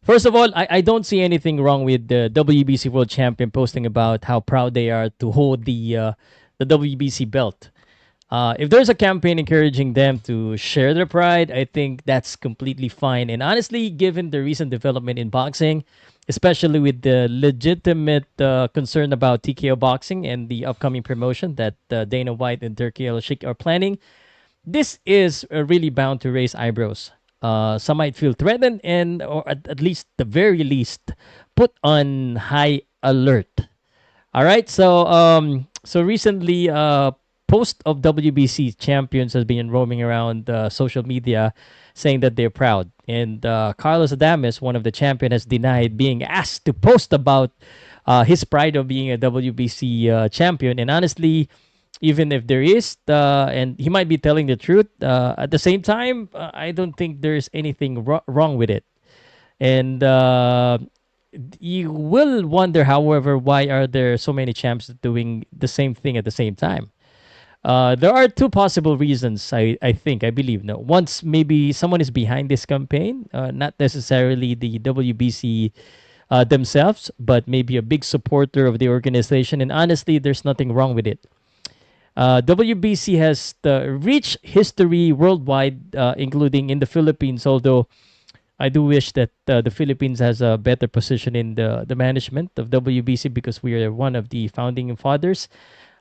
First of all, I don't see anything wrong with the WBC World Champion posting about how proud they are to hold the WBC belt. If there's a campaign encouraging them to share their pride, I think that's completely fine. And honestly, given the recent development in boxing, especially with the legitimate concern about TKO boxing and the upcoming promotion that Dana White and Turkey Al Sheikh are planning, this is really bound to raise eyebrows. Some might feel threatened and, or at least the very least, put on high alert. All right, so recently, post of WBC champions has been roaming around social media, saying that they're proud. And Carlos Adames, one of the champion, has denied being asked to post about his pride of being a WBC champion. And honestly, even if there is, and he might be telling the truth, at the same time, I don't think there's anything wrong with it. And you will wonder, however, why are there so many champs doing the same thing at the same time? There are two possible reasons, I think, I believe. No, once maybe someone is behind this campaign, not necessarily the WBC themselves, but maybe a big supporter of the organization. And honestly, there's nothing wrong with it. WBC has the rich history worldwide, including in the Philippines, although I do wish that the Philippines has a better position in the management of WBC because we are one of the founding fathers.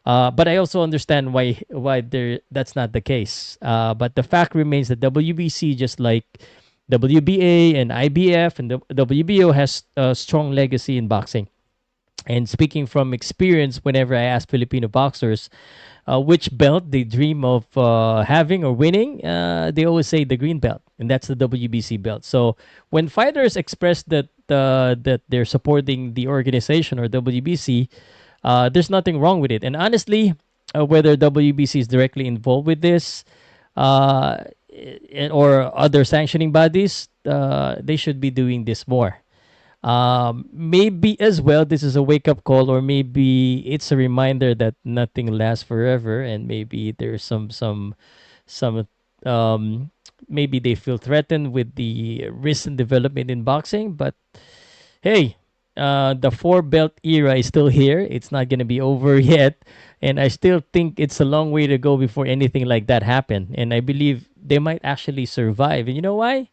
But I also understand why there that's not the case. But the fact remains that WBC, just like WBA and IBF and the WBO, has a strong legacy in boxing. And speaking from experience, whenever I ask Filipino boxers which belt they dream of having or winning, they always say the green belt, and that's the WBC belt. So when fighters express that they're supporting the organization or WBC, there's nothing wrong with it. And honestly, whether WBC is directly involved with this uh, or other sanctioning bodies, they should be doing this more. Maybe as well, this is a wake up call, or maybe it's a reminder that nothing lasts forever, and maybe there's some um, maybe they feel threatened with the recent development in boxing. But hey, the four belt era is still here. It's not gonna be over yet, and I still think it's a long way to go before anything like that happen. And I believe they might actually survive. And you know why?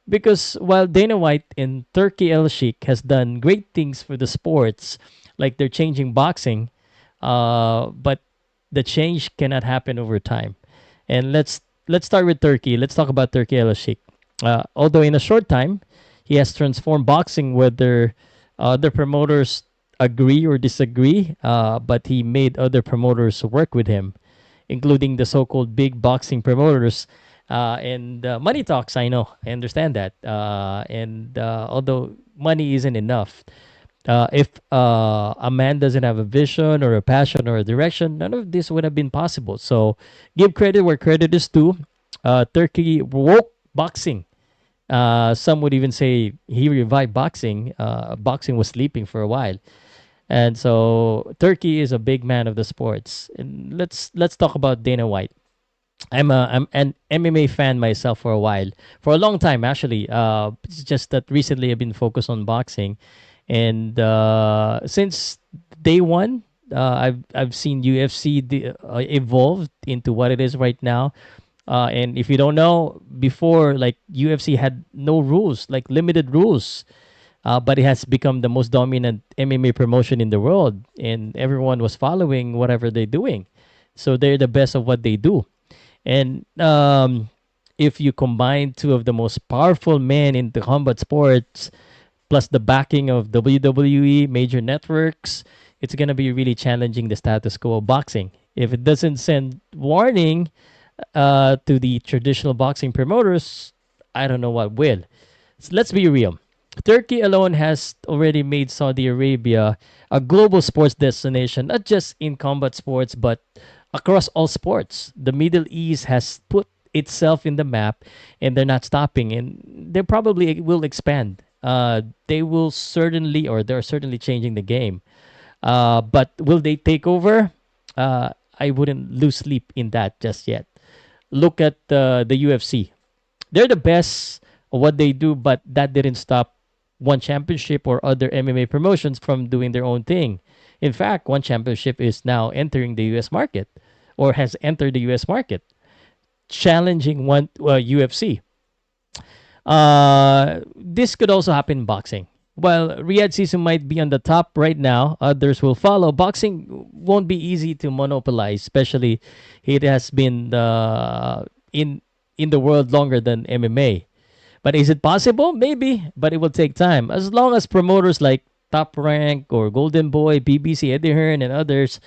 Because while Dana White and Turkey El Sheikh has done great things for the sports, like they're changing boxing, but the change cannot happen over time. And let's start with Turkey. Let's talk about Turkey El Sheikh. Although in a short time, he has transformed boxing, whether other promoters agree or disagree, but he made other promoters work with him, including the so-called big boxing promoters. And money talks, I know. I understand that. And although money isn't enough, if a man doesn't have a vision or a passion or a direction, none of this would have been possible. So give credit where credit is due. Turkey woke boxing. Some would even say he revived boxing. Boxing was sleeping for a while. And so Turkey is a big man of the sports. And let's talk about Dana White. I'm an MMA fan myself for a while, for a long time actually. It's just that recently I've been focused on boxing, and since day one, I've seen UFC evolve into what it is right now. And if you don't know, before, like, UFC had no rules, like limited rules, but it has become the most dominant MMA promotion in the world, and everyone was following whatever they're doing. So they're the best of what they do. And if you combine two of the most powerful men in the combat sports, plus the backing of WWE, major networks, it's going to be really challenging the status quo of boxing. If it doesn't send warning to the traditional boxing promoters, I don't know what will. So let's be real. Turkey alone has already made Saudi Arabia a global sports destination, not just in combat sports, but across all sports. The Middle East has put itself in the map, and they're not stopping, and they probably will expand. They will certainly, or they're certainly changing the game. But will they take over? I wouldn't lose sleep in that just yet. Look at the UFC. They're the best what they do, but that didn't stop one championship or other MMA promotions from doing their own thing. In fact, one championship is now entering the US market or has entered the US market, challenging one UFC. This could also happen in boxing. While Riyadh season might be on the top right now, others will follow. Boxing won't be easy to monopolize, especially it has been in the world longer than MMA. But is it possible? Maybe, but it will take time. As long as promoters like Top Rank or Golden Boy, BBC, Eddie Hearn, and others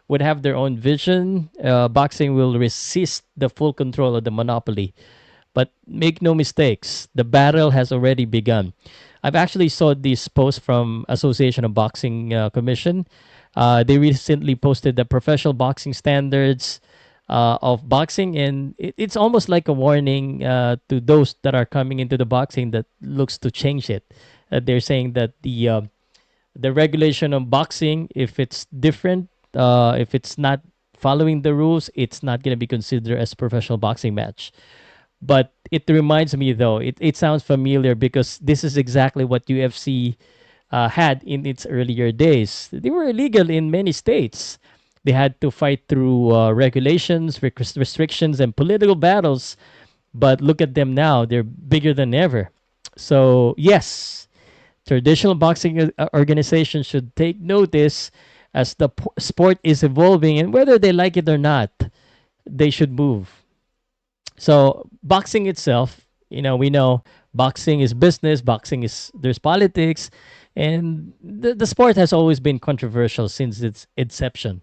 would have their own vision, boxing will resist the full control of the monopoly. But make no mistakes, the battle has already begun. I've actually saw this post from Association of Boxing Commission. They recently posted the professional boxing standards of boxing, and it's almost like a warning to those that are coming into the boxing that looks to change it. They're saying that the regulation of boxing, if it's different, if it's not following the rules, it's not going to be considered as professional boxing match. But it reminds me, though, it sounds familiar because this is exactly what UFC had in its earlier days. They were illegal in many states. They had to fight through regulations, restrictions, and political battles. But look at them now, they're bigger than ever. So, yes, traditional boxing organizations should take notice as the sport is evolving, and whether they like it or not, they should move. So boxing itself, we know boxing is business, boxing is there's politics, and the sport has always been controversial since its inception.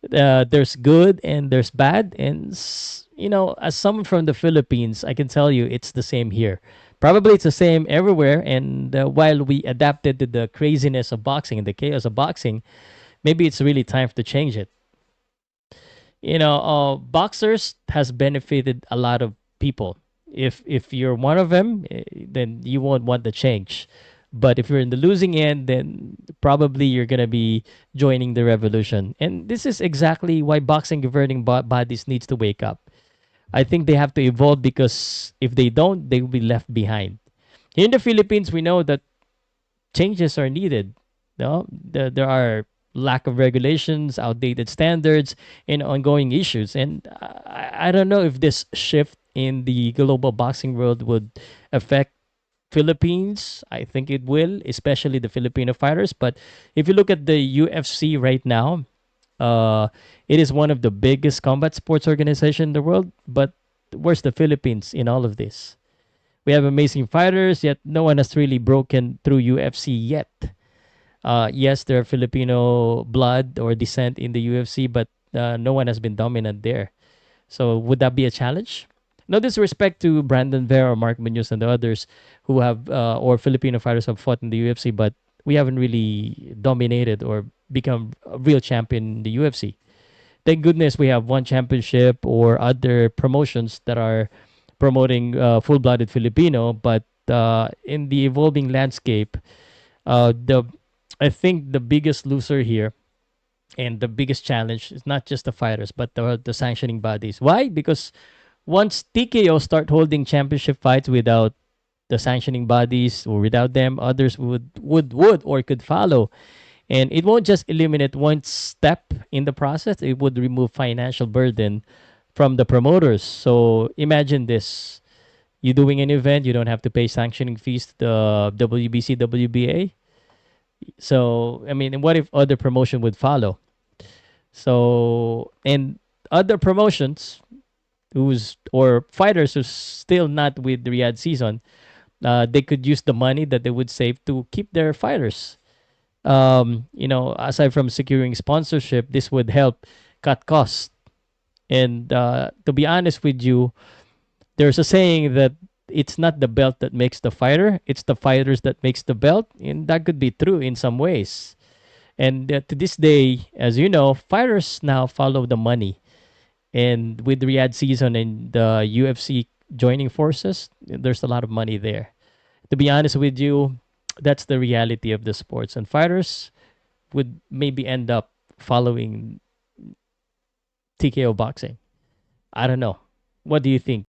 There's good and there's bad, and as someone from the Philippines, I can tell you it's the same here. Probably it's the same everywhere. And while we adapted to the craziness of boxing and the chaos of boxing, maybe it's really time to change it. Boxers has benefited a lot of people. If you're one of them, then you won't want the change. But if you're in the losing end, then probably you're gonna be joining the revolution. And this is exactly why boxing governing bodies needs to wake up. I think they have to evolve because if they don't, they will be left behind. Here in the Philippines, we know that changes are needed. No, there are lack of regulations, outdated standards, and ongoing issues. And I don't know if this shift in the global boxing world would affect Philippines. I think it will, especially the Filipino fighters. But if you look at the UFC right now, uh, it is one of the biggest combat sports organization in the world. But where's the Philippines in all of this? We have amazing fighters, yet no one has really broken through UFC yet. Yes, there are Filipino blood or descent in the UFC, but no one has been dominant there. So would that be a challenge? No disrespect to Brandon Vera or Mark Munoz and the others who have or Filipino fighters have fought in the UFC, but we haven't really dominated or become a real champion in the UFC. Thank goodness we have one championship or other promotions that are promoting full-blooded Filipino, but in the evolving landscape, the I think the biggest loser here and the biggest challenge is not just the fighters but the sanctioning bodies. Why? Because once TKO start holding championship fights without the sanctioning bodies or without them, others would or could follow. And it won't just eliminate one step in the process, it would remove financial burden from the promoters. So imagine this. You doing an event, you don't have to pay sanctioning fees to the WBC, WBA. So, I mean, what if other promotion would follow? So, and other promotions who's or fighters who's still not with the Riyadh season, they could use the money that they would save to keep their fighters. Aside from securing sponsorship, this would help cut costs. And to be honest with you, there's a saying that it's not the belt that makes the fighter, it's the fighters that makes the belt, and that could be true in some ways. And to this day, as you know, fighters now follow the money. And with Riyadh season and the UFC joining forces, there's a lot of money there. To be honest with you, that's the reality of the sports. And fighters would maybe end up following TKO boxing. I don't know. What do you think?